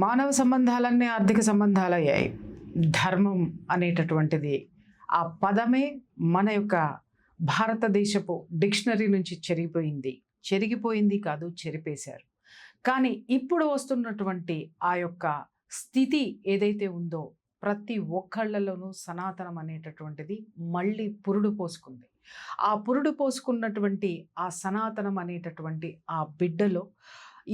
మానవ సంబంధాలన్నీ ఆర్థిక సంబంధాలయ్యాయి. ధర్మం అనేటటువంటిది ఆ పదమే మన యొక్క భారతదేశపు డిక్షనరీ నుంచి చెరిగిపోయింది కాదు, చెరిపేశారు. కానీ ఇప్పుడు వస్తున్నటువంటి ఆ యొక్క స్థితి ఏదైతే ఉందో ప్రతి ఒక్కళ్ళలోనూ సనాతనం అనేటటువంటిది మళ్ళీ పురుడు పోసుకుంది. ఆ పురుడు పోసుకున్నటువంటి ఆ సనాతనం అనేటటువంటి ఆ బిడ్డలో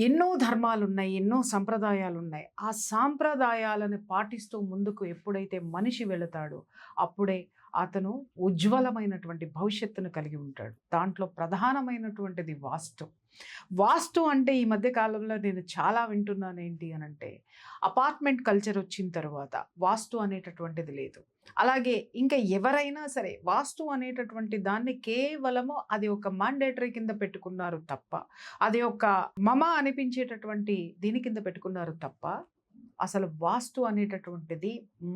ఎన్నో ధర్మాలున్నాయి, ఎన్నో సంప్రదాయాలున్నాయి. ఆ సాంప్రదాయాలను పాటిస్తూ ముందుకు ఎప్పుడైతే మనిషి వెళతాడో అప్పుడే అతను ఉజ్వలమైనటువంటి భవిష్యత్తును కలిగి ఉంటాడు. దాంట్లో ప్రధానమైనటువంటిది వాస్తు. వాస్తు అంటే ఈ మధ్య కాలంలో నేను చాలా వింటున్నాను. ఏంటి అనంటే అపార్ట్మెంట్ కల్చర్ వచ్చిన తర్వాత వాస్తు అనేటటువంటిది లేదు. అలాగే ఇంకా ఎవరైనా సరే వాస్తు అనేటటువంటి దాన్ని కేవలము అది ఒక మాండేటరీ కింద పెట్టుకున్నారు తప్ప, అది ఒక మమ అనిపించేటటువంటి దీని కింద పెట్టుకున్నారు తప్ప, అసలు వాస్తు అనేటటువంటిది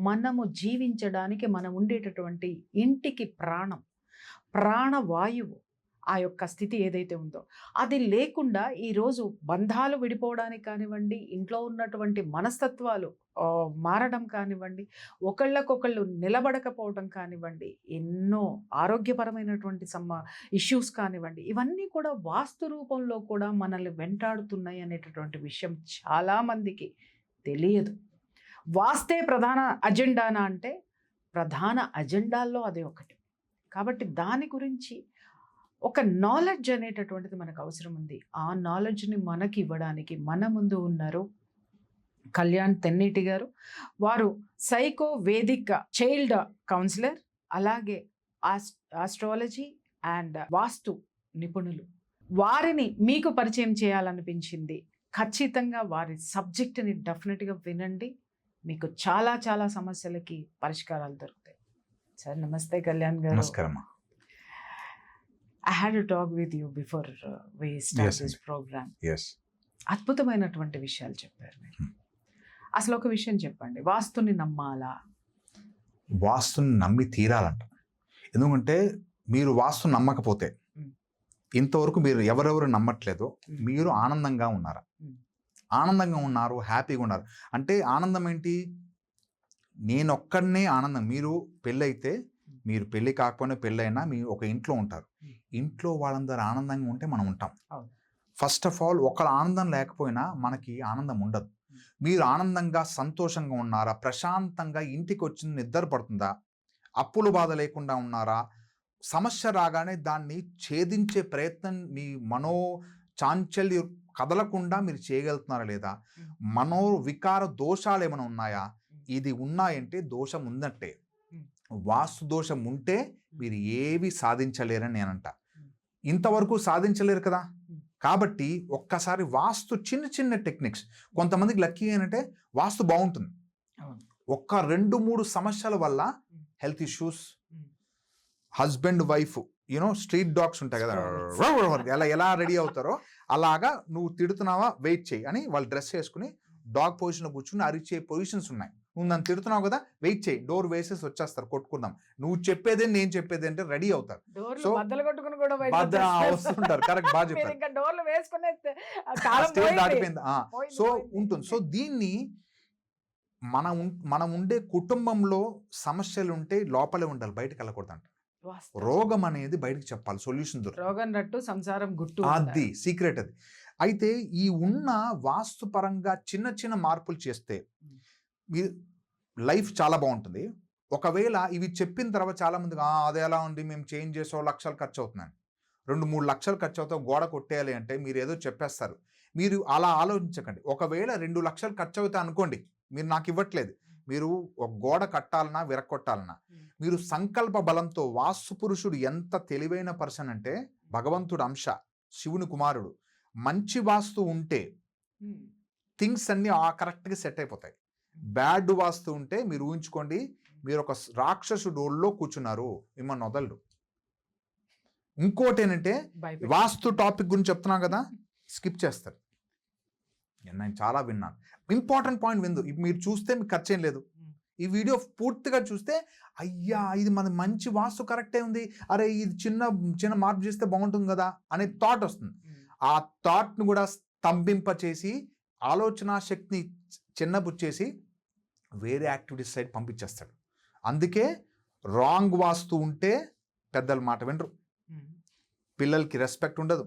మనము జీవించడానికి మనం ఉండేటటువంటి ఇంటికి ప్రాణవాయువు. ఆ యొక్క స్థితి ఏదైతే ఉందో అది లేకుండా ఈరోజు బంధాలు విడిపోవడానికి కానివ్వండి, ఇంట్లో ఉన్నటువంటి మనస్తత్వాలు మారడం కానివ్వండి, ఒకళ్ళకొకళ్ళు నిలబడకపోవడం కానివ్వండి, ఎన్నో ఆరోగ్యపరమైనటువంటి ఇష్యూస్ కానివ్వండి, ఇవన్నీ కూడా వాస్తు రూపంలో కూడా మనల్ని వెంటాడుతున్నాయి అనేటటువంటి విషయం చాలామందికి తెలియదు. వాస్తే ప్రధాన అజెండానా అంటే ప్రధాన అజెండాల్లో అదే ఒకటి. కాబట్టి దాని గురించి ఒక నాలెడ్జ్ అనేటటువంటిది మనకు అవసరం ఉంది. ఆ నాలెడ్జ్ని మనకి ఇవ్వడానికి మన ముందు ఉన్నారు కళ్యాణ్ తెన్నేటి గారు. వారు సైకో వేదిక చైల్డ్ కౌన్సిలర్, అలాగే ఆస్ట్రాలజీ అండ్ వాస్తు నిపుణులు. వారిని మీకు పరిచయం చేయాలనిపించింది. ఖచ్చితంగా వారి సబ్జెక్ట్ని డెఫినెట్గా వినండి. మీకు చాలా చాలా సమస్యలకి పరిష్కారాలు దొరుకుతాయి. సార్ నమస్తే కళ్యాణ్ గారు. నమస్కారం. I had to talk with you before we start this program. Yes. అద్భుతమైనటువంటి విషయాలు చెప్పారు మీరు. అసలు ఒక విషయం చెప్పండి, వాస్తుని నమ్మాలా? వాస్తుని నమ్మి తీరాలంట. ఎందుకంటే మీరు వాస్తు నమ్మకపోతే ఇంతవరకు మీరు ఎవరెవరు నమ్మట్లేదు, మీరు ఆనందంగా ఉన్నారా? ఆనందంగా ఉన్నారు, హ్యాపీగా ఉన్నారు అంటే ఆనందం ఏంటి? నేనొక్కడనే ఆనందం. మీరు పెళ్ళైతే, మీరు పెళ్ళి కాకపోయినా పెళ్ళైనా మీరు ఒక ఇంట్లో ఉంటారు. ఇంట్లో వాళ్ళందరూ ఆనందంగా ఉంటే మనం ఉంటాం. ఫస్ట్ ఆఫ్ ఆల్ ఒకళ్ళ ఆనందం లేకపోయినా మనకి ఆనందం ఉండదు. మీరు ఆనందంగా సంతోషంగా ఉన్నారా? ప్రశాంతంగా ఇంటికి వచ్చి నిద్ర పడుతుందా? అప్పుల బాధ లేకుండా ఉన్నారా? సమస్య రాగానే దాన్ని ఛేదించే ప్రయత్నం మీ చాంచల్యం కదలకుండా మీరు చేయగలుగుతున్నారా లేదా? వికార దోషాలు ఏమైనా ఉన్నాయా? ఇది ఉన్నాయంటే దోషం ఉందంటే. వాస్తు దోషం ఉంటే మీరు ఏవి సాధించలేరని నేనంట. ఇంతవరకు సాధించలేరు కదా. కాబట్టి ఒక్కసారి వాస్తు చిన్న చిన్న టెక్నిక్స్. కొంతమందికి లక్కీ ఏంటంటే వాస్తు బాగుంటుంది, ఒక్క 2-3 సమస్యల వల్ల health issues, husband wife street dogs ఉంటాయి కదా, ఎలా రెడీ అవుతారో అలాగా నువ్వు తిడుతున్నావా వెయిట్ చేయి అని వాళ్ళు డ్రెస్ వేసుకుని డాగ్ పొజిషన్లో కూర్చుని అరిచే పొజిషన్స్ ఉన్నాయి. నువ్వు నన్ను తిడుతున్నావు కదా, వెయిట్ చేయి, డోర్ వేసేసి వచ్చేస్తారు, కొట్టుకుందాం, నువ్వు చెప్పేదే నేను చెప్పేది అంటే రెడీ అవుతారు. సో వస్తుంటారు. కరెక్ట్, బాగా చెప్పారు. దాటిపోయింది. సో ఉంటుంది. సో దీన్ని మనం ఉండే కుటుంబంలో సమస్యలు ఉంటే లోపలే ఉండాలి, బయటకు వెళ్ళకూడదంట. రోగం అనేది బయటకు చెప్పాలి, సొల్యూషన్ దొరకదు. సంసారం గుట్టు, అది సీక్రెట్. అది అయితే ఈ ఉన్న వాస్తు పరంగా చిన్న చిన్న మార్పులు చేస్తే మీ లైఫ్ చాలా బాగుంటుంది. ఒకవేళ ఇవి చెప్పిన తర్వాత చాలా మందికి అదే ఎలా ఉంది, మేము చేంజ్ చేసే లక్షలు ఖర్చు అవుతున్నాను, 2-3 లక్షలు ఖర్చు అవుతావు, గోడ కొట్టేయాలి అంటే మీరు ఏదో చెప్పేస్తారు. మీరు అలా ఆలోచించకండి. ఒకవేళ 2 లక్షలు ఖర్చు అవుతా అనుకోండి, మీరు నాకు ఇవ్వట్లేదు, మీరు ఒక గోడ కట్టాలన్నా విరక్కొట్టాలన్నా మీరు సంకల్ప బలంతో. వాస్తు పురుషుడు ఎంత తెలివైన పర్సన్ అంటే భగవంతుడు అంశ, శివుని కుమారుడు. మంచి వాస్తు ఉంటే థింగ్స్ అన్నీ కరెక్ట్గా సెట్ అయిపోతాయి. బ్యాడ్ వాస్తు ఉంటే మీరు ఊహించుకోండి, మీరు ఒక రాక్షసుడు ఒళ్ళో కూర్చున్నారు, మిమ్మల్ని వదలడు. ఇంకోటి ఏంటంటే వాస్తు టాపిక్ గురించి చెప్తున్నాను కదా, స్కిప్ చేస్తారు. నేను చాలా విన్నాను. ఇంపార్టెంట్ పాయింట్ విందు. మీరు చూస్తే మీకు ఖర్చు ఏం లేదు. ఈ వీడియో పూర్తిగా చూస్తే అయ్యా ఇది మన మంచి వాస్తు కరెక్టే ఉంది, అరే ఇది చిన్న చిన్న మార్పు చేస్తే బాగుంటుంది కదా అనే థాట్ వస్తుంది. ఆ థాట్ను కూడా స్తంభింపచేసి ఆలోచన శక్తిని చిన్నపుచ్చేసి వేరే యాక్టివిటీస్ సైడ్ పంపించేస్తాడు. అందుకే రాంగ్ వాస్తు ఉంటే పెద్దల మాట వినరు, పిల్లలకి రెస్పెక్ట్ ఉండదు,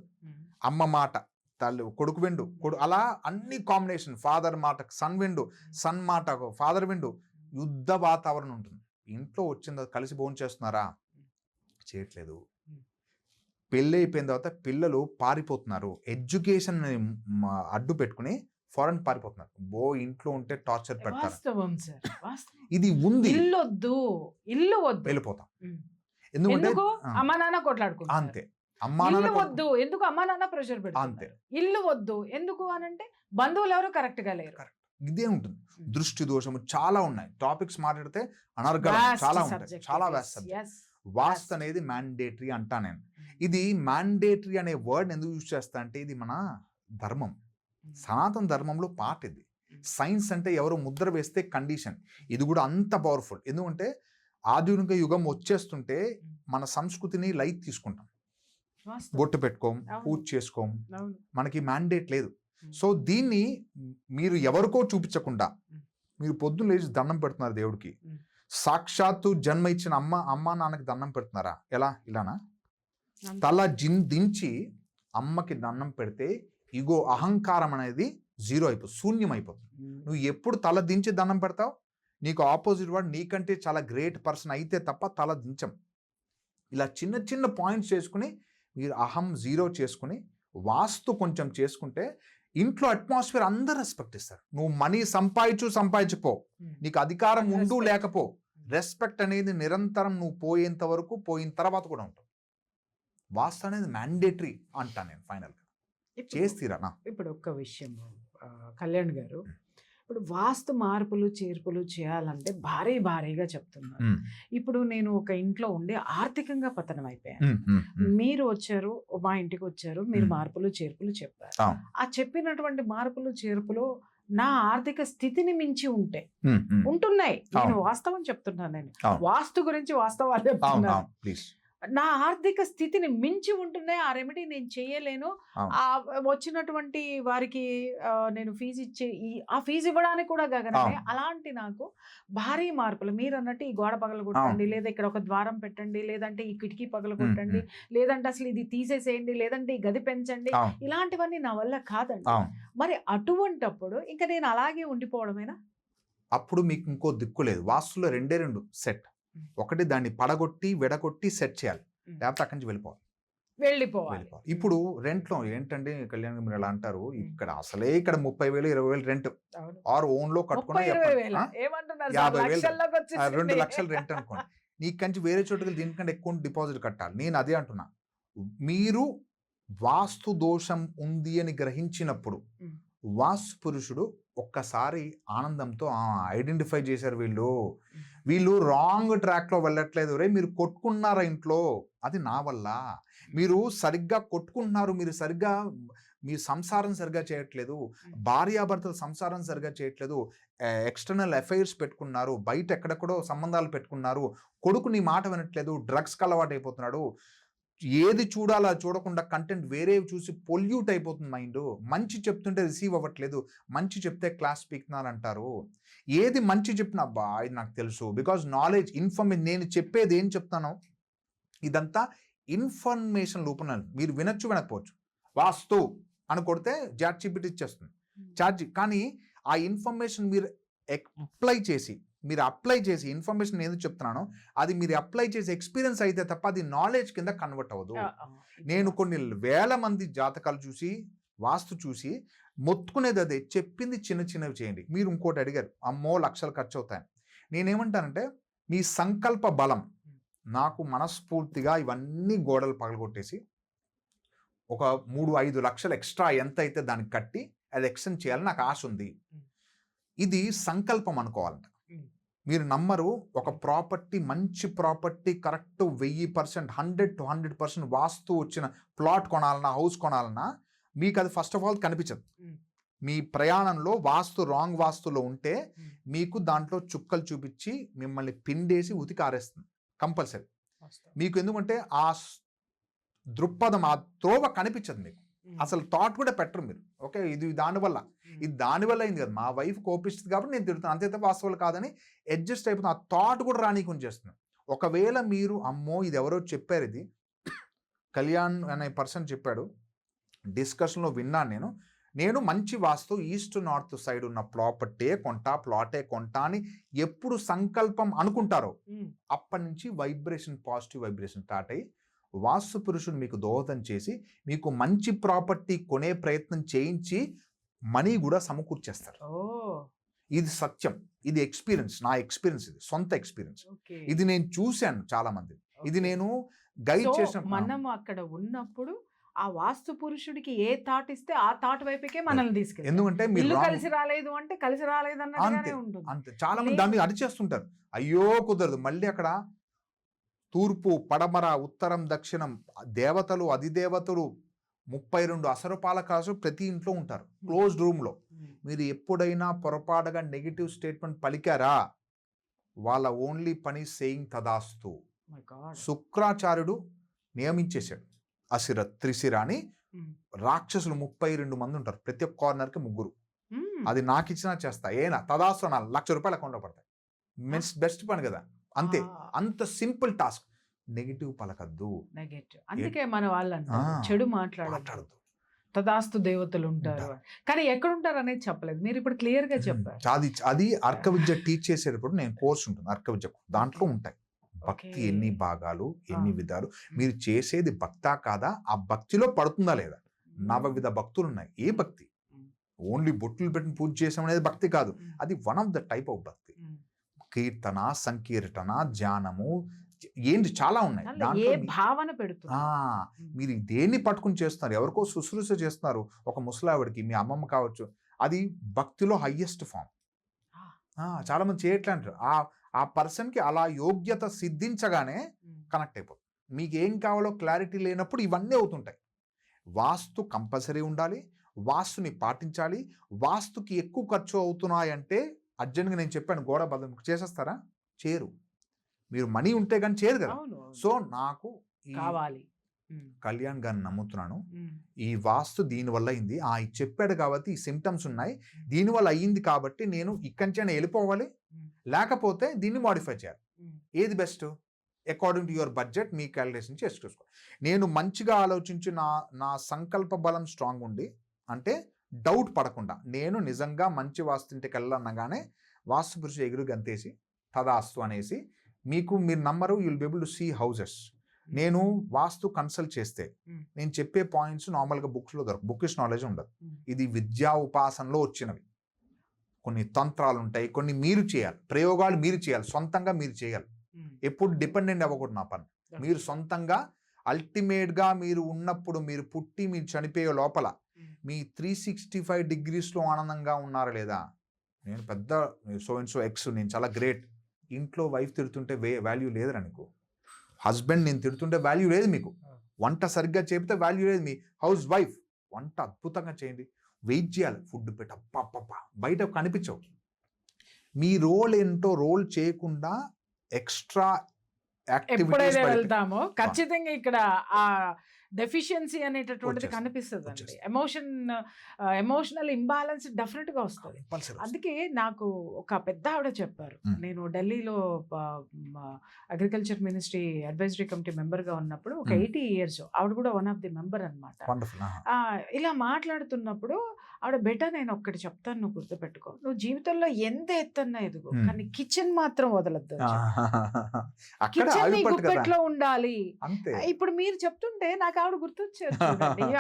అమ్మ మాట తల్లి కొడుకు విండు, అలా అన్ని కాంబినేషన్, ఫాదర్ మాట సన్ విండు, సన్ మాట ఫాదర్ విండు, యుద్ధ వాతావరణం ఉంటుంది. ఇంట్లో వచ్చిన కలిసి భోజనం చేస్తున్నారా? చేయట్లేదు. పెళ్ళి అయిపోయిన తర్వాత పిల్లలు పారిపోతున్నారు, ఎడ్యుకేషన్ అడ్డు పెట్టుకుని ఫారెన్ పారిపోతున్నారు. ఇంట్లో ఉంటే టార్చర్ పెడతారు. ఇది ఉంది, ఇల్లు వద్దు వెళ్ళిపోతాం. ఎందుకంటే అమ్మా నాన్న కొట్లాడుకుంటారు, అంతే. అమ్మా నాన్న వద్దు ఎందుకు అమ్మా నాన్న ప్రెషర్ పెడతారు, అంతే. ఇల్లు వద్దు ఎందుకు అనంటే బంధువులు ఎవరు కరెక్ట్ గా లేరు. ఇదే ఉంటుంది. దృష్టి దోషము చాలా ఉన్నాయి. టాపిక్స్ మాట్లాడితే అనర్గళం చాలా ఉంటాయి, చాలా వ్యాస్ట్ సబ్జెక్ట్. వాస్తు అనేది మ్యాండేటరీ అంటా నేను. ఇది మ్యాండేటరీ అనే వర్డ్ ఎందుకు యూజ్ చేస్తా అంటే ఇది మన ధర్మం, సనాతన ధర్మంలో పార్ట్. ఇది సైన్స్ అంటే ఎవరు ముద్ర వేస్తే కండిషన్, ఇది కూడా అంత పవర్ఫుల్. ఎందుకంటే ఆధునిక యుగం వచ్చేస్తుంటే మన సంస్కృతిని లైట్ తీసుకుంటాం, బొట్టు పెట్టుకోం, పూజ చేసుకోం, మనకి మ్యాండేట్ లేదు. సో దీన్ని మీరు ఎవరికో చూపించకుండా మీరు పొద్దున్న లేచి దండం పెడుతున్నారు దేవుడికి, సాక్షాత్తు జన్మ ఇచ్చిన అమ్మ నాన్నకి దండం పెడుతున్నారా? ఎలా? ఇలానా? తల దించి అమ్మకి దండం పెడితే ఇగో అహంకారం అనేది జీరో అయిపోతుంది, శూన్యం అయిపోతుంది. నువ్వు ఎప్పుడు తల దించి దండం పెడతావు, నీకు ఆపోజిట్ వాడు నీకంటే చాలా గ్రేట్ పర్సన్ అయితే తప్ప తల దించం. ఇలా చిన్న చిన్న పాయింట్స్ చేసుకుని మీరు అహం జీరో చేసుకుని వాస్తు కొంచెం చేసుకుంటే ఇంట్లో అట్మాస్ఫియర్ అందరు రెస్పెక్ట్ ఇస్తారు. నువ్వు మనీ సంపాదించుకో, నీకు అధికారం ఉండు లేకపో, రెస్పెక్ట్ అనేది నిరంతరం నువ్వు పోయేంత వరకు, పోయిన తర్వాత కూడా ఉంటుంది. వాస్తు అనేది మ్యాండేటరీ అంటా నేను ఫైనల్గా. చేస్తీరా? ఇప్పుడు ఒక్క విషయం కళ్యాణ్ గారు, ఇప్పుడు వాస్తు మార్పులు చేర్పులు చేయాలంటే భారీగా చెప్తున్నారు. ఇప్పుడు నేను ఒక ఇంట్లో ఉండి ఆర్థికంగా పతనం అయిపోయాను, మీరు వచ్చారు మా ఇంటికి వచ్చారు, మీరు మార్పులు చేర్పులు చెప్పారు. ఆ చెప్పినటువంటి మార్పులు చేర్పులు నా ఆర్థిక స్థితిని మించి ఉంటున్నాయి. నేను వాస్తవం చెప్తున్నాను, నేను వాస్తు గురించి వాస్తవాలు చెప్తున్నాను. నా ఆర్థిక స్థితిని మించి ఉంటున్నాయి, ఆ రెమెడీ నేను చేయలేను. వచ్చినటువంటి వారికి నేను ఫీజు ఆ ఫీజు ఇవ్వడానికి కూడా గగనమే. అలాంటి నాకు భారీ మార్పులు, మీరు అన్నట్టు ఈ గోడ పగల కొట్టండి, లేదా ఇక్కడ ఒక ద్వారం పెట్టండి, లేదంటే ఈ కిటికీ పగల కొట్టండి, లేదంటే అసలు ఇది తీసేసేయండి, లేదంటే ఈ గది పెంచండి, ఇలాంటివన్నీ నా వల్ల కాదండి. మరి అటువంటప్పుడు ఇంకా నేను అలాగే ఉండిపోవడమేనా? అప్పుడు మీకు ఇంకో దిక్కు లేదు. వాస్తులో రెండే రెండు సెట్. ఒకటి దాన్ని పడగొట్టి విడగొట్టి సెట్ చేయాలి, లేకపోతే అక్కడి నుంచి వెళ్ళిపోవాలి. ఇప్పుడు రెంట్లో ఏంటంటే కళ్యాణ్ మీరు ఎలా అంటారు, ఇక్కడ అసలే ఇక్కడ 30,000 20,000 రెంట్, ఆర్ ఓన్ లో కట్టుకున్నా 50,000 2 లక్షలు రెంట్ అనుకోండి. నీకు కంచి వేరే చోటుకి దీనికంటే ఎక్కువ డిపాజిట్ కట్టాలి. నేను అదే అంటున్నా, మీరు వాస్తు దోషం ఉంది అని గ్రహించినప్పుడు వాస్తు పురుషుడు ఒక్కసారి ఆనందంతో ఐడెంటిఫై చేశారు, వీళ్ళు రాంగ్ ట్రాక్లో వెళ్ళట్లేదు, మీరు కొట్టుకున్నారా ఇంట్లో, అది నా వల్ల. మీరు సరిగ్గా కొట్టుకుంటున్నారు, మీ సంసారం సరిగ్గా చేయట్లేదు, భార్యాభర్తలు సంసారం సరిగ్గా చేయట్లేదు, ఎక్స్టర్నల్ అఫైర్స్ పెట్టుకున్నారు, బయట ఎక్కడెక్కడో సంబంధాలు పెట్టుకున్నారు, కొడుకు నీ మాట వినట్లేదు, డ్రగ్స్కి అలవాటు అయిపోతున్నాడు, ఏది చూడాలా చూడకుండా కంటెంట్ వేరే చూసి పొల్యూట్ అయిపోతుంది మైండ్, మంచి చెప్తుంటే రిసీవ్ అవ్వట్లేదు, మంచి చెప్తే క్లాస్ పీక్నాలంటారు. ఏది మంచి చెప్పినా ఇది నాకు తెలుసు, బికాజ్ నాలెడ్జ్ ఇన్ఫర్మేషన్, నేను చెప్పేది ఏం చెప్తానో ఇదంతా ఇన్ఫర్మేషన్ రూపంలో, మీరు వినొచ్చు వినకపోవచ్చు. వాస్తు అని కొడితే ChatGPT ఇచ్చేస్తుంది కానీ ఆ ఇన్ఫర్మేషన్ మీరు అప్లై చేసి ఇన్ఫర్మేషన్ ఏదో చెప్తున్నానో అది మీరు అప్లై చేసి ఎక్స్పీరియన్స్ అయితే తప్ప అది నాలెడ్జ్ కింద కన్వర్ట్ అవ్వదు. నేను కొన్ని వేల మంది జాతకాలు చూసి వాస్తు చూసి మొత్తుకునేది అదే, చెప్పింది చిన్నవి చేయండి. మీరు ఇంకోటి అడిగారు, అమ్మో లక్షలు ఖర్చు అవుతాయని. నేనేమంటానంటే మీ సంకల్ప బలం, నాకు మనస్ఫూర్తిగా ఇవన్నీ గోడలు పగలగొట్టేసి ఒక 3-5 లక్షలు ఎక్స్ట్రా ఎంత అయితే దానికి కట్టి అది ఎక్స్టెండ్ చేయాలని నాకు ఆశ ఉంది. ఇది సంకల్పం అనుకోవాలంట. మీరు నమ్మరు, ఒక ప్రాపర్టీ, మంచి ప్రాపర్టీ, కరెక్ట్ 1000%, 100 to 100% వాస్తు వచ్చిన ప్లాట్ కొనాలన్నా, హౌస్ కొనాలన్నా మీకు అది ఫస్ట్ ఆఫ్ ఆల్ కనిపించదు. మీ ప్రయాణంలో రాంగ్ వాస్తులో ఉంటే మీకు దాంట్లో చుక్కలు చూపించి మిమ్మల్ని పిండేసి ఉతికి ఆరేస్తుంది కంపల్సరీ. మీకు ఎందుకంటే ఆ దృక్పథం, ఆ త్రోవ కనిపించదు మీకు. అసలు థాట్ కూడా పెట్టరు మీరు. ఓకే, ఇది దానివల్ల అయింది కదా, మా వైఫ్ కోపిస్తుంది కాబట్టి నేను తిడుతున్నాను, అంతే తప్ప వాస్తవాలు కాదని అడ్జస్ట్ అయిపోతుంది. ఆ థాట్ కూడా రానీకొని చేస్తుంది. ఒకవేళ మీరు అమ్మో ఇది ఎవరో చెప్పారు, ఇది కళ్యాణ్ అనే పర్సన్ చెప్పాడు, డిస్కషన్లో విన్నాను నేను మంచి వాస్తు ఈస్ట్ నార్త్ సైడ్ ఉన్న ప్లాటే కొంటా అని ఎప్పుడు సంకల్పం అనుకుంటారో అప్పటి నుంచి పాజిటివ్ వైబ్రేషన్ స్టార్ట్ అయ్యి వాస్తు పురుషుడు మీకు దోహదం చేసి మీకు మంచి ప్రాపర్టీ కొనే ప్రయత్నం చేయించి మనీ కూడా సమకూర్చేస్తారు. ఇది సత్యం, ఇది ఎక్స్పీరియన్స్, నా ఎక్స్పీరియన్స్, ఇది సొంత ఎక్స్పీరియన్స్. ఇది నేను చూశాను చాలా మంది, ఇది నేను గైడ్ చేసిన. మనం అక్కడ ఉన్నప్పుడు ఆ వాస్తు పురుషుడికి ఏ థాట్ ఇస్తే ఆ థాట్ వైపుకే మనల్ని తీసుకెళ్ళి, ఎందుకంటే మీరు కలిసి రాలేదు అంటే కలిసి రాలేదు అన్నట్టుగానే ఉంటుంది. అంతే, చాలా మంది దాన్ని అడిచేస్తుంటారు, అయ్యో కుదరదు. మళ్ళీ అక్కడ తూర్పు పడమర ఉత్తరం దక్షిణం దేవతలు అధిదేవతలు 32 అసరపాలకాసు ప్రతి ఇంట్లో ఉంటారు క్లోజ్డ్ రూమ్లో. మీరు ఎప్పుడైనా పొరపాటుగా నెగిటివ్ స్టేట్మెంట్ పలికారా, వాళ్ళ ఓన్లీ పని సేయింగ్ తదాస్తు. శుక్రాచార్యుడు నియమించేశాడు అసిర త్రిశిర అని, రాక్షసులు 32 మంది ఉంటారు, ప్రతి ఒక్క కార్నర్కి 3. అది నాకు ఇచ్చినా చేస్తా, ఏనా తదాస్తు అనాలి, ₹1,00,000 అకౌంట్లో పడతాయి. బెస్ట్ పని కదా, అంతే, అంత సింపుల్ టాస్క్. నెగిటివ్ పలకద్దు, అందుకే మన వాళ్ళు చెడు మాట్లాడద్దు, తదాస్తు దేవతలు ఉంటారు, కానీ ఎక్కడ ఉంటారు అనేది చెప్పలేదు, మీరు ఇప్పుడు క్లియర్ గా చెప్పారు. అది అర్క విద్య టీచ్ చేసేటప్పుడు నేను కోర్స్ ఉంటుంది అర్క విద్య, దాంట్లో ఉంటాయి భక్తి ఎన్ని భాగాలు, ఎన్ని విధాలు, మీరు చేసేది భక్తా కాదా, ఆ భక్తిలో పడుతుందా లేదా. 9 భక్తులు ఉన్నాయి, ఏ భక్తి ఓన్లీ బొట్లు పెట్టి పూజ చేసాం అనేది భక్తి కాదు, అది one of the type of భక్తి. కీర్తన, సంకీర్తన, ధ్యానము, ఏంటి చాలా ఉన్నాయి. భావన పెడుతుంది, మీరు దేన్ని పట్టుకుని చేస్తున్నారు, ఎవరికో శుశ్రూష చేస్తున్నారు, ఒక ముసలావిడికి, మీ అమ్మమ్మ కావచ్చు, అది భక్తిలో హయ్యెస్ట్ ఫామ్. చాలా మంది చేయట్లే అంటారు. ఆ పర్సన్కి అలా యోగ్యత సిద్ధించగానే కనెక్ట్ అయిపోతుంది. మీకు ఏం కావాలో క్లారిటీ లేనప్పుడు ఇవన్నీ అవుతుంటాయి. వాస్తు కంపల్సరీ ఉండాలి, వాస్తుని పాటించాలి. వాస్తుకి ఎక్కువ ఖర్చు అవుతున్నాయంటే అర్జెంట్గా నేను చెప్పాను గోడ బదం చేసేస్తారా, చేయరు. మీరు మనీ ఉంటే కానీ చేయరు కదా. సో నాకు కావాలి, కళ్యాణ్ గారిని నమ్ముతున్నాను, ఈ వాస్తు దీనివల్ల అయింది, ఇది చెప్పాడు కాబట్టి ఈ సిమ్టమ్స్ ఉన్నాయి, దీనివల్ల అయ్యింది కాబట్టి నేను ఇక్కడి నుంచి వెళ్ళిపోవాలి, లేకపోతే దీన్ని మాడిఫై చేయాలి. ఏది best according to your budget, me calculation చేసుకో. నేను మంచిగా ఆలోచించి నా సంకల్ప బలం స్ట్రాంగ్ ఉండి, అంటే డౌట్ పడకుండా, నేను నిజంగా మంచి వాస్తు ఇంటికి వెళ్ళనగానే వాస్తు పురుషుడు ఎగురు గంతేసి తదాస్తు అనేసి మీరు నమ్మరు, you'll be able to see houses. నేను వాస్తు కన్సల్ట్ చేస్తే నేను చెప్పే పాయింట్స్ నార్మల్గా బుక్స్లో దొరకదు, బుకిష్ నాలెడ్జ్ ఉండదు. ఇది విద్యా ఉపాసనలో వచ్చినవి, కొన్ని తంత్రాలు ఉంటాయి, కొన్ని మీరు చేయాలి, ప్రయోగాలు మీరు చేయాలి, సొంతంగా మీరు చేయాలి. ఎప్పుడు డిపెండెంట్ అవ్వకూడదు నా పని. మీరు సొంతంగా అల్టిమేట్గా మీరు ఉన్నప్పుడు, మీరు పుట్టి మీరు చనిపోయే లోపల మీ 365 డిగ్రీస్లో ఆనందంగా ఉన్నారా లేదా. నేను పెద్ద సో ఎక్స్, నేను చాలా గ్రేట్, ఇంట్లో వైఫ్ తిడుతుంటే వాల్యూ లేదురా నీకు, హస్బెండ్ నేను తిడుతుంటే వాల్యూ లేదు మీకు, వంట సరిగ్గా చేపితే వాల్యూ లేదు. మీ హౌస్ వైఫ్ వంట అద్భుతంగా చేయండి, వెయిట్ చేయాలి, ఫుడ్ పెట్టి అప్ప బయట కనిపించవు. మీ రోల్ ఏంటో రోల్ చేయకుండా ఎక్స్ట్రా యాక్టివిటీస్ వెళ్తామో ఖచ్చితంగా ఇక్కడ ఆ డెఫిషియన్సీ అనేటటువంటిది కనిపిస్తుంది అండి. ఎమోషనల్ ఇంబాలెన్స్ డెఫినెట్ గా వస్తుంది. అందుకే నాకు ఒక పెద్ద ఆవిడ చెప్పారు, నేను ఢిల్లీలో agriculture ministry advisory committee member గా ఉన్నప్పుడు, ఒక 80 years ఆవిడ కూడా వన్ ఆఫ్ ది మెంబర్ అనమాట. ఇలా మాట్లాడుతున్నప్పుడు ఆవిడ, బెటర్ నేను ఒక్కటి చెప్తాను, నువ్వు గుర్తుపెట్టుకో, నువ్వు జీవితంలో ఎంత ఎత్తన్నా ఎదుగు, కానీ కిచెన్ మాత్రం వదలద్దు, కిచెన్ గుప్పెట్లో ఉండాలి. ఇప్పుడు మీరు చెప్తుంటే నాకు ఆవిడ గుర్తొచ్చారు.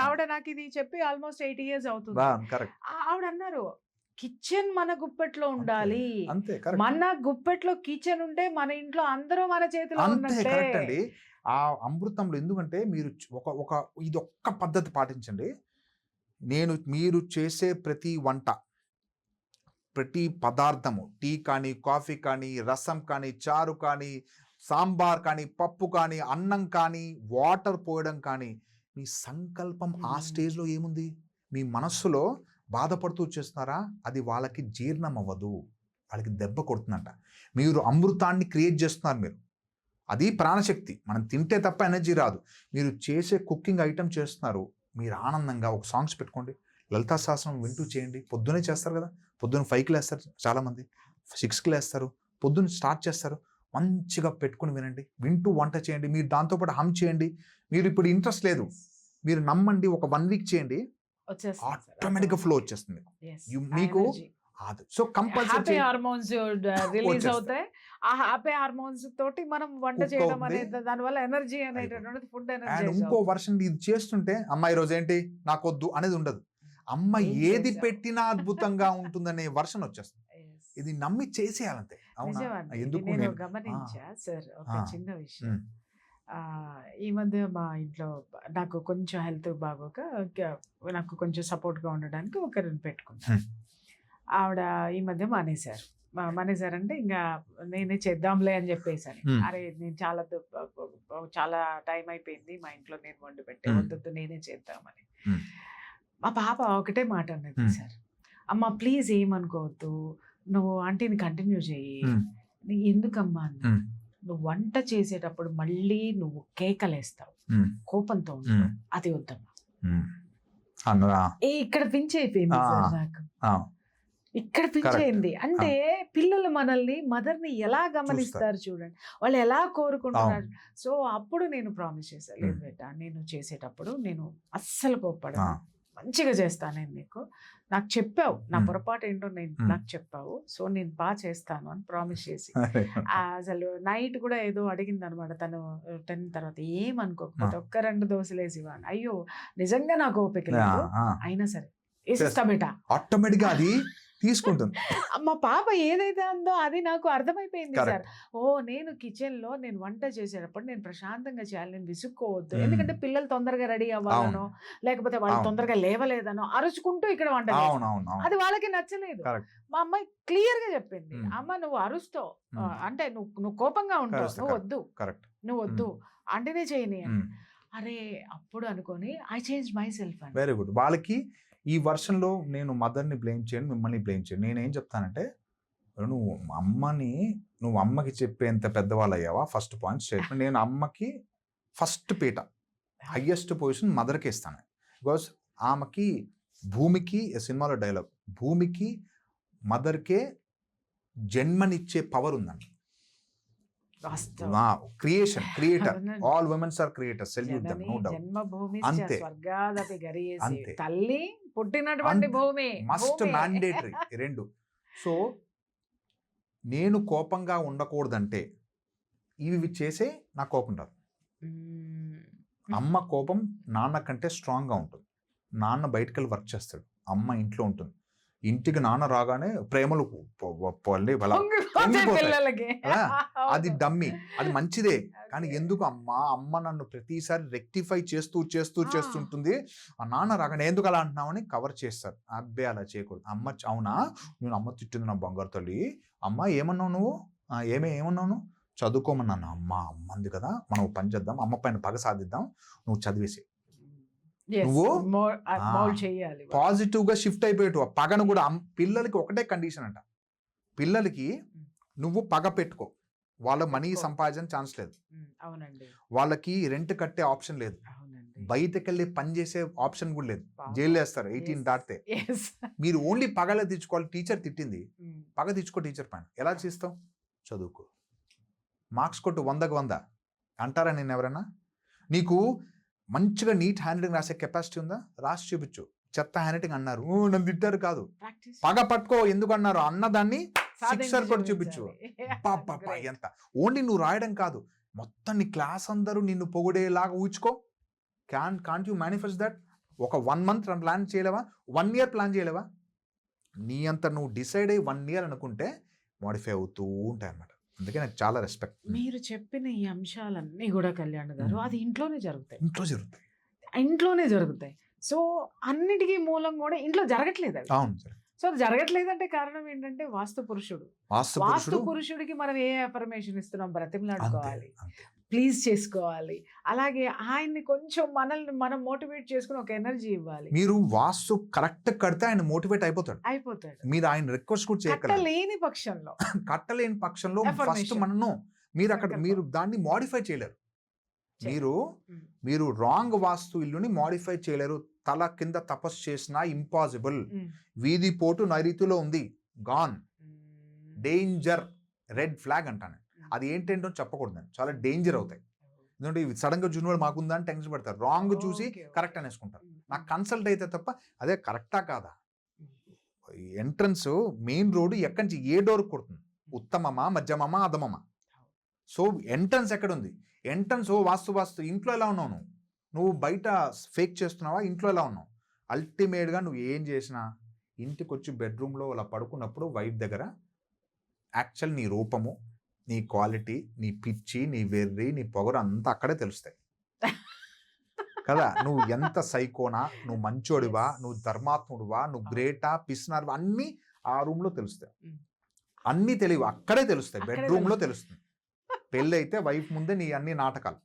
ఆవిడ నాకు ఇది చెప్పి ఆల్మోస్ట్ 8 years అవుతుంది. ఆవిడ అన్నారు, కిచెన్ మన గుప్పెట్లో ఉండాలి, మన గుప్పెట్లో కిచెన్ ఉంటే మన ఇంట్లో అందరూ మన చేతిలో ఉన్నట్టే. ఆ అమృతంలో, ఎందుకంటే మీరు ఇది ఒక్క పద్ధతి పాటించండి. మీరు చేసే ప్రతి వంట, ప్రతి పదార్థము, టీ కానీ, కాఫీ కానీ, రసం కానీ, చారు కానీ, సాంబార్ కానీ, పప్పు కానీ, అన్నం కానీ, వాటర్ పోయడం కానీ, మీ సంకల్పం ఆ స్టేజ్లో ఏముంది, మీ మనస్సులో బాధపడుతూ చేస్తున్నారా, అది వాళ్ళకి జీర్ణం అవ్వదు, వాళ్ళకి దెబ్బ కొడుతుందంట. మీరు అమృతాన్ని క్రియేట్ చేస్తున్నారు, మీరు అది ప్రాణశక్తి. మనం తింటే తప్ప ఎనర్జీ రాదు. మీరు చేసే కుకింగ్ ఐటమ్ చేస్తున్నారు, మీరు ఆనందంగా ఒక సాంగ్స్ పెట్టుకోండి, లలితా సహస్రం వింటూ చేయండి. పొద్దునే చేస్తారు కదా, పొద్దున్న 5కి లేస్తారు చాలామంది, 6కి లేస్తారు, పొద్దున్న స్టార్ట్ చేస్తారు. మంచిగా పెట్టుకుని వినండి, వింటూ వంట చేయండి. మీరు దాంతోపాటు హమ్ చేయండి. మీరు ఇప్పుడు ఇంట్రెస్ట్ లేదు, మీరు నమ్మండి, ఒక 1 వీక్ చేయండి, ఆటోమేటిక్గా ఫ్లో వచ్చేస్తుంది మీకు. So happy compulsory hormones release వచ్చేస్తాయి. అవుతాయి. ఆ హ్యాపీ హార్మోన్స్ తోటి మనం వంట Cook చేయడం అవుతుంది. అనేది, దానివల్ల ఎనర్జీ అనేటటువంటిది ఫుడ్ అండ్ ఎనర్జీ. ఇంకో వర్షన్ ఇది చేస్తుంటే, అమ్మ ఈరోజు ఏంటి నాకొద్దు అనేది ఉండదు. అమ్మ ఏం ఏది చేసావు? పెట్టినా అద్భుతంగా ఉంటుందనే వర్షన్ వచ్చేస్తుంది. ఇది నమ్మి చేసేయాలంతే. అవునా? ఎందుకు నేను నేను గమనించా సార్ ఒక ఆ. చిన్న విషయం. ఉమ్, ఈ మధ్య మా ఇంట్లో నాకు కొంచెం హెల్త్ బాగోక నాకు కొంచెం సపోర్ట్గా ఉండడానికి ఒకరిని పెట్టుకున్నాను. Hmm. ఆవిడ ఈ మధ్య మానేశారు. మానేశారంటే ఇంకా నేనే చేద్దాంలే అని చెప్పేసాను. Hmm. అరే నేను చాలా టైం అయిపోయింది, మా ఇంట్లో నేను వండి పెట్టే, Hmm. వద్దు నేనే చేద్దామని. Hmm. మా పాప ఒకటే మాట అన్నది, Hmm. సార్ అమ్మ ప్లీజ్ ఏమనుకోవద్దు, నువ్వు ఆంటీని కంటిన్యూ చెయ్యి. Hmm. ఎందుకమ్మా అన్నా, Hmm. నువ్వు వంట చేసేటప్పుడు మళ్ళీ నువ్వు కేకలేస్తావు, ఉమ్, కోపంతో ఉంటావు, ఉమ్, అది వద్దమ్మా. ఉమ్. అన్నదా? ఇక్కడ పించ్ అయిపోయింది ఆ. సార్ నాకు, ఆ, ఇక్కడ పించ్ Correct. అయింది. అంటే పిల్లలు మనల్ని, మదర్ని ఎలా గమనిస్తారు చూడండి, వాళ్ళు ఎలా కోరుకుంటున్నారు. సో అప్పుడు నేను ప్రామిస్ చేశాను, లేదు బేటా నేను చేసేటప్పుడు నేను అస్సలు కోప్పడను, మంచిగా చేస్తాను, నేను నీకు నాకు చెప్పావు, నా పొరపాటు ఏంటో నాకు చెప్పావు, సో నేను బాగా చేస్తాను అని ప్రామిస్ చేసి. అసలు నైట్ కూడా ఏదో అడిగింది అనమాట తను 10 తర్వాత, ఏమనుకోకపోతే ఒక్క 2 దోశలు వేసి ఇవ్వండి. అయ్యో నిజంగా నాకు ఓపిక లేదు, అయినా సరే వేసిస్తా బేటా. ఆటోమేటిక్గా అది తీసుకుంటుంది. మా పాప ఏదైతే అందో అది నాకు అర్థమైపోయింది సార్. Correct. నేను కిచెన్ లో నేను వంట చేసేటప్పుడు నేను ప్రశాంతంగా చేయాలి, నేను విసుక్కోవద్దు. Mm. ఎందుకంటే పిల్లలు తొందరగా రెడీ అవ్వాలనో, లేకపోతే వాళ్ళు అవును. తొందరగా లేవలేదనో అరుచుకుంటూ ఇక్కడ వంట చేస్తారు. అవునవును. అది వాళ్ళకి నచ్చలేదు. Correct. మా అమ్మాయి క్లియర్ గా చెప్పింది, Mm. అమ్మ నువ్వు అరుస్తావు, Mm. అంటే నువ్వు కోపంగా ఉంటావు, Correct, నువ్వు correct. వద్దు, కరెక్ట్. నువ్వు వద్దు, అంటేనే చేయని. అరే అప్పుడు అనుకొని ఐ చేంజ్ మై సెల్ఫ్ అని. Very good. వాళ్ళకి ఈ వర్షన్లో నేను మదర్ని బ్లేమ్ చేయను, మిమ్మల్ని బ్లేమ్ చేయను. నేనేం చెప్తానంటే, నువ్వు అమ్మకి చెప్పేంత పెద్దవాళ్ళు అయ్యావా, ఫస్ట్ పాయింట్ స్టేట్మెంట్. నేను అమ్మకి ఫస్ట్ పీట, హయ్యెస్ట్ పొజిషన్ మదర్కి ఇస్తాను. బికాస్ ఆమెకి భూమికి, సినిమాలో డైలాగ్, భూమికి మదర్కే జన్మనిచ్చే పవర్ ఉందండి. Creation, creator, all womens are creators, salute them, no doubt. జన్మభూమి అంతే. స్వర్గాదపి గరియేసి, అంతే. తల్లి పుట్టినటువంటి భూమి మస్ట్ మ్యాండేటరీ రెండు. సో నేను కోపంగా ఉండకూడదంటే ఇవి చేసే నా కోపం రాదు. అమ్మ కోపం నాన్న కంటే స్ట్రాంగ్గా ఉంటుంది. నాన్న బయటకు వెళ్ళి వర్క్ చేస్తాడు, అమ్మ ఇంట్లో ఉంటుంది. ఇంటికి నాన్న రాగానే ప్రేమలు పిల్లలకి అది డమ్మీ, అది మంచిదే. కానీ ఎందుకు అమ్మ నన్ను ప్రతిసారి రెక్టిఫై చేస్తుంటుంది. ఆ నాన్న రాగానే ఎందుకు అలా అంటున్నామని కవర్ చేస్తారు. అబ్బే అలా చేయకూడదు. అమ్మ అవునా, నేను అమ్మ తిట్టింది నా బంగారు తల్లి, అమ్మ ఏమన్నావు నువ్వు, ఏమన్నావు నువ్వు, చదువుకోమన్నాను. అమ్మంది కదా, మనం పని చేద్దాం, అమ్మ పైన పగ సాధిద్దాం, నువ్వు చదివేసి నువ్వు పాజిటివ్ గా షిఫ్ట్ అయిపోయేటు. పగను కూడా పిల్లలకి ఒకటే కండిషన్ అంట, పిల్లలకి నువ్వు పగ పెట్టుకో, వాళ్ళ మనీ సంపాదించే ఛాన్స్ లేదు, వాళ్ళకి రెంట్ కట్టే ఆప్షన్ లేదు, బయటకెళ్ళి పని చేసే ఆప్షన్ కూడా లేదు, జైలు వేస్తారు 18 దాటితే. మీరు ఓన్లీ పగలే తెచ్చుకోవాలి. టీచర్ తిట్టింది, పగ తెచ్చుకో టీచర్ పైన. ఎలా చేస్తావు, చదువుకో, మార్క్స్ కొట్టు 100కి 100 అంటారా నేను ఎవరైనా? నీకు మంచిగా నీట్ హ్యాండ్ రైటింగ్ రాసే కెపాసిటీ ఉందా, రాసి చూపించు. చెత్త హ్యాండ్ రైటింగ్ అన్నారు, నన్ను తిట్టారు కాదు, పగ పట్టుకో, ఎందుకు అన్నారు అన్నదాన్ని సిక్సర్ కొట్టి చూపించు. పాపా ఎంత, ఓన్లీ నువ్వు రాయడం కాదు, మొత్తం నీ క్లాస్ అందరూ నిన్ను పొగిడేలాగా ఊచుకో. Can't you manifest that? ఒక 1 month ప్లాన్ చేయలేవా, 1 year ప్లాన్ చేయలేవా? నీ అంత నువ్వు డిసైడ్ అయ్యి 1 year అనుకుంటే మోడిఫై అవుతూ ఉంటాయి అన్నమాట. అందుకే నాకు చాలా రెస్పెక్ట్. మీరు చెప్పిన ఈ అంశాలన్నీ కూడా కళ్యాణ్ గారు అది ఇంట్లోనే జరుగుతాయి, ఇంట్లోనే జరుగుతాయి. సో అన్నిటికీ మూలం కూడా ఇంట్లో జరగట్లేదు అవి. అవును. సో అది జరగట్లేదంటే కారణం ఏంటంటే వాస్తు పురుషుడికి మనం ఏ అఫర్మేషన్ ఇస్తున్నాం, బ్రతిమలాడుకోవాలి, ప్లీజ్ చేసుకోవాలి. అలాగే ఆయన్ని కొంచెం మనం మోటివేట్ చేసుకుని ఒక ఎనర్జీ ఇవ్వాలి. మీరు వాస్తు కరెక్ట్ కడితే ఆయన మోటివేట్ అయిపోతాడు. మీరు ఆయన రిక్వెస్ట్ కూడా చేయగలరు. కట్టలేని పక్షంలో ఫస్ట్ మనను మీరు దాన్ని మోడిఫై చేయలేరు. మీరు రాంగ్ వాస్తు ఇల్లుని మాడిఫై చేయలేరు. తల కింద తపస్సు చేసినా ఇంపాసిబుల్. వీధి పోటు నైరుతిలో ఉంది, గాన్, డేంజర్, రెడ్ ఫ్లాగ్ అంటాను. అది ఏంటంటో చెప్పకూడదు, చాలా డేంజర్ అవుతాయి. ఎందుకంటే ఇవి సడన్గా జూనియర్ మాకుందా అని టెన్షన్ పడతారు, రాంగ్ చూసి కరెక్ట్ అనేసుకుంటారు. నాకు కన్సల్ట్ అయితే తప్ప అదే కరెక్టా కాదా. ఎంట్రన్స్ మెయిన్ రోడ్డు ఎక్కడి నుంచి ఏ డోర్ కొడుతుంది, ఉత్తమమా, మధ్యమమా, అధమమా. సో ఎంట్రన్స్ ఎక్కడుంది, ఎంట్రన్స్ వాస్తు ఇంట్లో ఎలా ఉన్నావు నువ్వు బయట ఫేక్ చేస్తున్నావా, ఇంట్లో ఎలా ఉన్నావు. అల్టిమేట్గా నువ్వు ఏం చేసినా ఇంటికి వచ్చి బెడ్రూమ్లో అలా పడుకున్నప్పుడు వైఫ్ దగ్గర యాక్చువల్ నీ రూపము, నీ క్వాలిటీ, నీ పిచ్చి, నీ వెర్రి, నీ పొగరు అంతా అక్కడే తెలుస్తాయి కదా. నువ్వు ఎంత సైకోనా, నువ్వు మంచోడివా, నువ్వు ధర్మాత్ముడివా, నువ్వు గ్రేటా, పిస్నార్వా, అన్నీ ఆ రూమ్లో తెలుస్తాయి. అన్నీ తెలియవు, అక్కడే తెలుస్తాయి, బెడ్రూమ్లో తెలుస్తుంది. పెళ్ళి అయితే వైఫ్ ముందే నీ అన్ని నాటకాలు.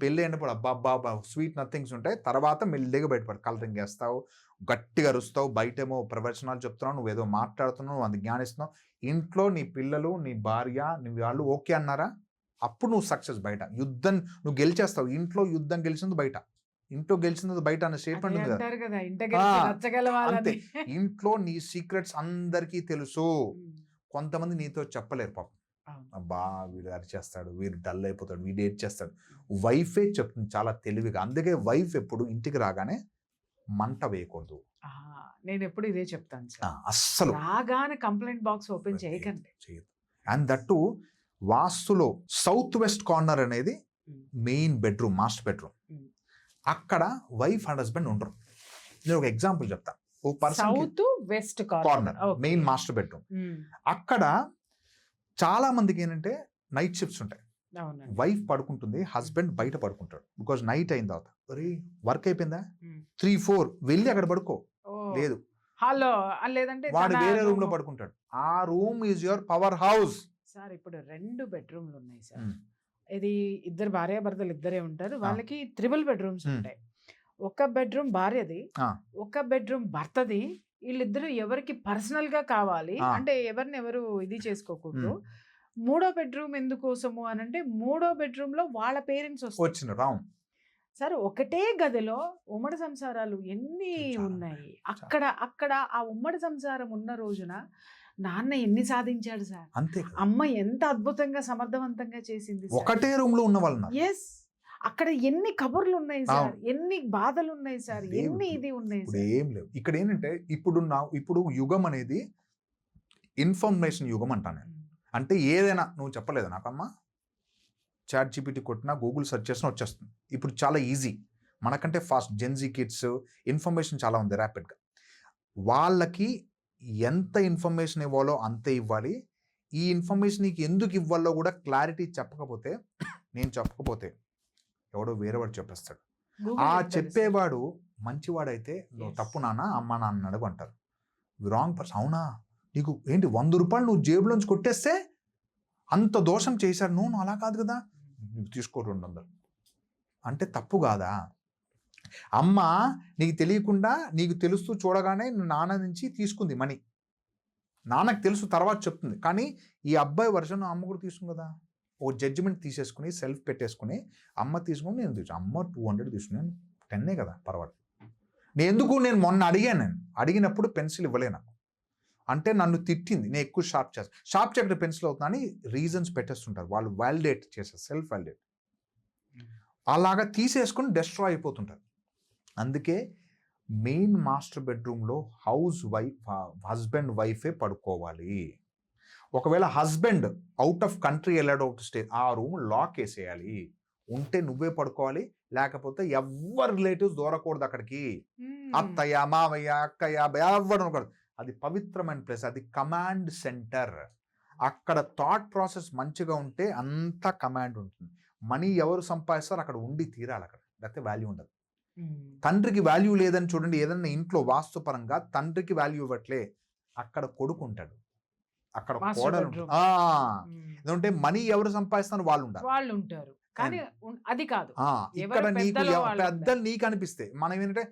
పెళ్ళి అయినప్పుడు అబ్బా స్వీట్ నథింగ్స్ ఉంటాయి. తర్వాత మెల్లిగా బయటపడు, కలరింగ్ వేస్తావు, గట్టిగా అరుస్తావు, బయటేమో ప్రవచనాలు చెప్తున్నావు, నువ్వేదో మాట్లాడుతున్నావు, నువ్వు అది జ్ఞానిస్తున్నావు. ఇంట్లో నీ పిల్లలు, నీ భార్య, నీ వాళ్ళు ఓకే అన్నారా, అప్పుడు నువ్వు సక్సెస్. బయట యుద్ధం నువ్వు గెలిచేస్తావు. ఇంట్లో యుద్ధం గెలిచింది బయట, ఇంట్లో గెలిచింది బయట అనే స్టేట్మెంట్ ఉంది కదా. అంతే, ఇంట్లో నీ సీక్రెట్స్ అందరికీ తెలుసు. కొంతమంది నీతో చెప్పలేరు పాపం. అబ్బా వీడు అరిచేస్తాడు, వీడు డల్ అయిపోతాడు, వీడు ఏడ్ చేస్తాడు. వైఫే చెప్తుంది చాలా తెలివిగా. అందుకే వైఫ్ ఎప్పుడు ఇంటికి రాగానే మంట వేయకూడదు. నేను ఎప్పుడు ఇదే చెప్తాను సార్, అస్సలు రాగానే కంప్లైంట్ బాక్స్ ఓపెన్ చేయకండి. అండ్ దట్టు వాస్తులో సౌత్ వెస్ట్ కార్నర్ అనేది మెయిన్ బెడ్రూమ్, మాస్టర్ బెడ్రూమ్. అక్కడ వైఫ్ అండ్ హస్బెండ్ ఉండరు. నేను ఒక ఎగ్జాంపుల్ చెప్తా. ఓ person south west corner main master bedroom. అక్కడ చాలా మందికి ఏంటంటే నైట్ షిఫ్ట్స్ ఉంటాయి. వైఫ్ పడుకుంటుంది, హస్బెండ్ బయట పడుకుంటాడు. బికాజ్ నైట్ అయిన తర్వాత వర్క్ అయిపోయిందా 3-4 వెళ్ళి అక్కడ పడుకో, లేదు హలో లేదంటే వాడు వేరే రూమ్ లో పడుకుంటాడు. ఆ room is your power house. Sir ఇప్పుడు 2 బెడ్రూమ్లు ఉన్నాయి సార్. ఇది ఇద్దరు భార్యాభర్తలు ఇద్దరే ఉంటారు, వాళ్ళకి 3 బెడ్రూమ్స్ ఉంటాయి. ఒక బెడ్రూమ్ భార్యది, ఒక బెడ్రూమ్ భర్తది. వీళ్ళిద్దరు ఎవరికి పర్సనల్ గా కావాలి అంటే ఎవరిని ఎవరు ఇది చేసుకోకూడదు. 3వ బెడ్రూమ్ ఎందుకోసము అని అంటే 3వ బెడ్రూమ్ లో వాళ్ళ పేరెంట్స్ వచ్చిన సార్. ఒకటే గదిలో ఉమ్మడి సంసారాలు ఎన్ని ఉన్నాయి. అక్కడ ఆ ఉమ్మడి సంసారం ఉన్న రోజున నాన్న ఎన్ని సాధించాడు సార్, అంతే. అమ్మ ఎంత అద్భుతంగా సమర్థవంతంగా చేసింది. ఒకటే రూమ్ లో ఉన్న వాళ్ళు. ఎస్, అక్కడ ఎన్ని కబుర్లు ఉన్నాయి సార్, ఎన్ని బాధలు ఉన్నాయి సార్, ఎన్ని ఇది ఉన్నాయి సార్. ఏం లేవు ఇక్కడ. ఏంటంటే ఇప్పుడు యుగం అనేది ఇన్ఫర్మేషన్ యుగం అంటాను. అంటే ఏదైనా నువ్వు చెప్పలేదు నాకమ్మా, చాట్ జీపీటీ కొట్టినా, గూగుల్ సెర్చ్ చేసినా వచ్చేస్తుంది. ఇప్పుడు చాలా ఈజీ, మనకంటే ఫాస్ట్. జెన్జీ కిడ్స్ ఇన్ఫర్మేషన్ చాలా ఉంది ర్యాపిడ్గా. వాళ్ళకి ఎంత ఇన్ఫర్మేషన్ ఇవ్వాలో అంతే ఇవ్వాలి. ఈ ఇన్ఫర్మేషన్ నీకు ఎందుకు ఇవ్వాలో కూడా క్లారిటీ చెప్పకపోతే, నేను చెప్పకపోతే ఎవడో వేరేవాడు చెప్పేస్తాడు. ఆ చెప్పేవాడు మంచివాడైతే నువ్వు తప్పు నాన్న, అమ్మ నాన్న అడుగు అంటారు. Wrong person. అవునా, నీకు ఏంటి 100 రూపాయలు నువ్వు జేబులోంచి కొట్టేస్తే అంత దోషం చేశాడు, నువ్వు అలా కాదు కదా, నువ్వు తీసుకో 200 అంటే తప్పు కాదా. అమ్మ నీకు తెలియకుండా, నీకు తెలుస్తూ చూడగానే నాన్న నుంచి తీసుకుంది మనీ. నాన్నకు తెలుసు, తర్వాత చెప్తుంది. కానీ ఈ అబ్బాయి వర్షన్ అమ్మ కూడా తీసుకుంది కదా. ఓ జడ్జిమెంట్ తీసేసుకుని సెల్ఫ్ పెట్టేసుకుని అమ్మ తీసుకుని నేను అమ్మ 200 తీసుకున్నాను, 10 కదా పర్వాలేదు. నేను మొన్న అడిగినప్పుడు పెన్సిల్ ఇవ్వలే నాకు అంటే నన్ను తిట్టింది, నేను ఎక్కువ షార్ప్ చేయకుండా పెన్సిల్ అవుతున్నా అని రీజన్స్ పెట్టేస్తుంటారు వాళ్ళు. వాలిడేట్ చేస్తారు, సెల్ఫ్ వాలిడేట్. అలాగా తీసేసుకుని డెస్ట్రాయ్ అయిపోతుంటారు. అందుకే మెయిన్ మాస్టర్ బెడ్రూమ్లో హస్బెండ్ వైఫే పడుకోవాలి. ఒకవేళ హస్బెండ్ అవుట్ ఆఫ్ కంట్రీ వెళ్ళాడు, అవుట్ స్టే, ఆ రూమ్ లాక్ వేసేయాలి. ఉంటే నువ్వే పడుకోవాలి, లేకపోతే ఎవరు రిలేటివ్స్ దూరకూడదు అక్కడికి. అత్తయ్య, మావయ్య, అక్కయ్య ఎవరు ఉండకూడదు. అది పవిత్రమైన ప్లేస్, అది కమాండ్ సెంటర్. అక్కడ థాట్ ప్రాసెస్ మంచిగా ఉంటే అంతా కమాండ్ ఉంటుంది. మనీ ఎవరు సంపాదిస్తారో అక్కడ ఉండి తీరాలి, అక్కడ లేకపోతే వాల్యూ ఉండదు. తండ్రికి వాల్యూ లేదని చూడండి, ఏదన్నా ఇంట్లో వాస్తుపరంగా తండ్రికి వాల్యూ ఇవ్వట్లే, అక్కడ కొడుకు ఉంటాడు, అక్కడ కోడలు ఉంటుంది. ఎందుకంటే మనీ ఎవరు సంపాదిస్తారో వాళ్ళు ఉంటారు. కానీ అది కాదు, ఇక్కడ నీకు పెద్దలు నీకు అనిపిస్తే మనం ఏంటంటే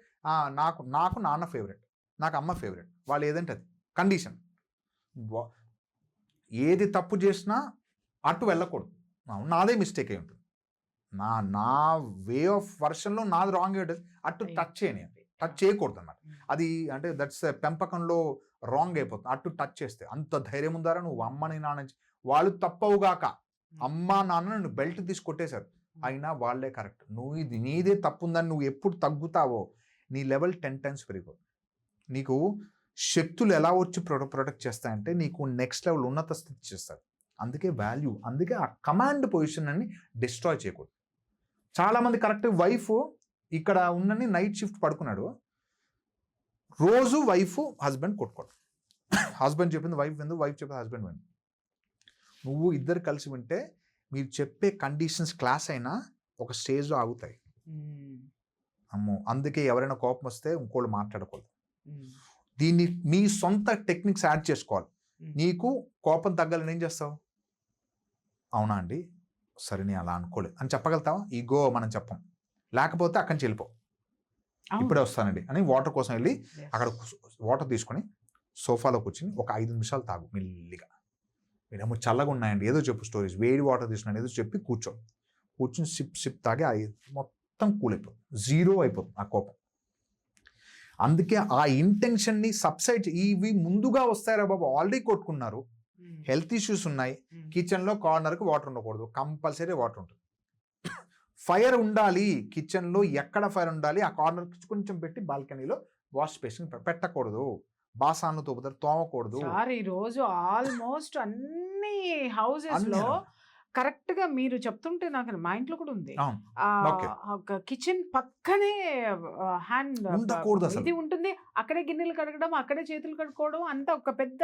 నాకు నాన్న ఫేవరెట్, నాకు అమ్మ ఫేవరెట్, వాళ్ళు ఏదంటే అది కండిషన్. ఏది తప్పు చేసినా అటు వెళ్ళకూడదు, నాదే మిస్టేక్ అయి ఉంటుంది. నా వే ఆఫ్ వర్షన్లో నాది రాంగ్ అటు టచ్ చేయనియండి, టచ్ చేయకూడదు అన్నమాట. అది అంటే దట్స్ పెంపకంలో రాంగ్ అయిపోతుంది. అటు టచ్ చేస్తే అంత ధైర్యం ఉందారా నువ్వు అమ్మని నాన్న వాళ్ళు తప్పవుగాక అమ్మ నాన్న నువ్వు బెల్ట్ తీసి కొట్టేశారు, అయినా వాళ్ళే కరెక్ట్. నువ్వు ఇది నీదే తప్పు ఉందని నువ్వు ఎప్పుడు తగ్గుతావో నీ లెవెల్ 10 times పెరిగిపోతుంది. నీకు శక్తులు ఎలా వచ్చి ప్రొటెక్ట్ చేస్తాయంటే నీకు నెక్స్ట్ లెవెల్ ఉన్నత స్థితి చేస్తారు. అందుకే వాల్యూ, అందుకే ఆ కమాండ్ పొజిషన్ అని డిస్ట్రాయ్ చేయకూడదు. చాలామంది కరెక్ట్ వైఫ్ ఇక్కడ ఉన్నని నైట్ షిఫ్ట్ పడుకున్నాడు, రోజు వైఫ్ హస్బెండ్ కొట్టుకోడు. హస్బెండ్ చెప్పింది వైఫ్ విందు, వైఫ్ చెప్పింది హస్బెండ్ విందు. నువ్వు ఇద్దరు కలిసి వింటే మీరు చెప్పే కండిషన్స్ క్లాస్ అయినా ఒక స్టేజ్లో ఆగుతాయి. అమ్మో, అందుకే ఎవరైనా కోపం వస్తే ఇంకోళ్ళు మాట్లాడకూడదు. దీన్ని మీ సొంత టెక్నిక్స్ యాడ్ చేసుకోవాలి. నీకు కోపం తగ్గాలని ఏం చేస్తావు? అవునా అండి, సరే నేను అలా అనుకోలేదు అని చెప్పగలుగుతావా? ఈగో మనం చెప్పం. లేకపోతే అక్కడి నుంచి వెళ్ళిపో, ఇప్పుడే వస్తానండి అని వాటర్ కోసం వెళ్ళి అక్కడ వాటర్ తీసుకొని సోఫాలో కూర్చుని ఒక 5 నిమిషాలు తాగు మెల్లిగా. మీరేమో చల్లగా ఉన్నాయండి ఏదో చెప్పు స్టోరీస్, వేడి వాటర్ తీసుకున్నాను ఏదో చెప్పి కూర్చుని సిప్ తాగి మొత్తం కూల్ అయిపోతుంది, జీరో అయిపోతుంది ఆ కోపం. అందుకే ఆ ఇంటెన్షన్ని సబ్సైడ్, ఇవి ముందుగా వస్తారా బాబు, ఆల్రెడీ కొట్టుకున్నారు, హెల్త్ ఇష్యూస్ ఉన్నాయి, కిచెన్లో కార్నర్కి వాటర్ ఉండకూడదు, కంపల్సరీ వాటర్ ఉంటుంది. ఫైర్ ఉండాలి కిచెన్లో, ఎక్కడ ఫైర్ ఉండాలి ఆ కార్నర్ కొంచెం పెట్టి బాల్కనీలో వాష్ బేసిన్ పెట్టకూడదు, బాసాన్లు తోమకూడదు. ఈ రోజు ఆల్మోస్ట్ అన్ని హౌసెస్ లో కరెక్ట్ గా మీరు చెప్తుంటే నాకు మా ఇంట్లో కూడా ఉంది, కిచెన్ పక్కనే హ్యాండ్ ఇది ఉంటుంది, అక్కడే గిన్నెలు కడగడం, అక్కడే చేతులు కడుక్కోవడం, అంతా ఒక పెద్ద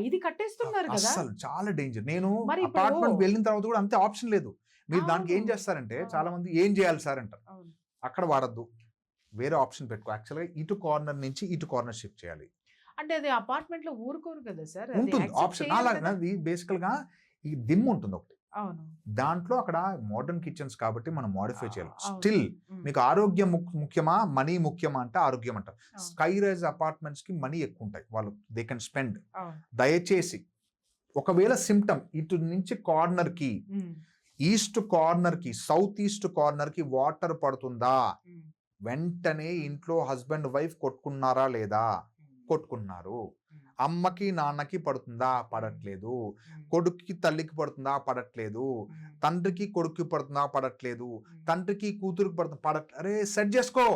ఇది కట్టేస్తున్నారు కదా. అసలు చాలా డేంజర్. నేను అపార్ట్మెంట్ వెళ్ళిన తర్వాత కూడా అంతే, ఆప్షన్ లేదు. మీరు దానికి ఏం చేస్తారంటే చాలా మంది ఏం చేయాలి సార్ అంటారు, అక్కడ వాడద్దు, వేరే ఆప్షన్ పెట్టుకో. యాక్చువల్గా ఇటు కార్నర్ నుంచి ఇటు కార్నర్ షిఫ్ట్ చేయాలి. అంటే అది అపార్ట్మెంట్ లో ఊరుకోరు కదా సార్, ఉంటుంది ఆప్షన్. అలాగే బేసికల్ గా ఈ దిమ్ ఉంటుంది ఒకటి, దాంట్లో అక్కడ మోడర్న్ కిచెన్స్ కాబట్టి మనం మోడిఫై చేయాలి. స్టిల్ మీకు ఆరోగ్యం ముఖ్యమా మనీ ముఖ్యమా అంటే ఆరోగ్యం అంటారు. స్కై రైజ్ అపార్ట్మెంట్స్ కి మనీ ఎక్కువ ఉంటాయి, వాళ్ళు దే కెన్ స్పెండ్. దయచేసి ఒకవేళ సిమ్టమ్ ఇటు నుంచి కార్నర్ కి, ఈస్ట్ కార్నర్ కి, సౌత్ ఈస్ట్ కార్నర్ కి వాటర్ పడుతుందా, వెంటనే ఇంట్లో హస్బెండ్ వైఫ్ కొట్టుకున్నారా లేదా, కొట్టుకున్నారు. అమ్మకి నాన్నకి పడుతుందా, పడట్లేదు. కొడుక్కి తల్లికి పడుతుందా, పడట్లేదు. తండ్రికి కొడుక్కి పడుతుందా, పడట్లేదు. తండ్రికి కూతురికి పడుతుందా, అరే సెట్ చేసుకో.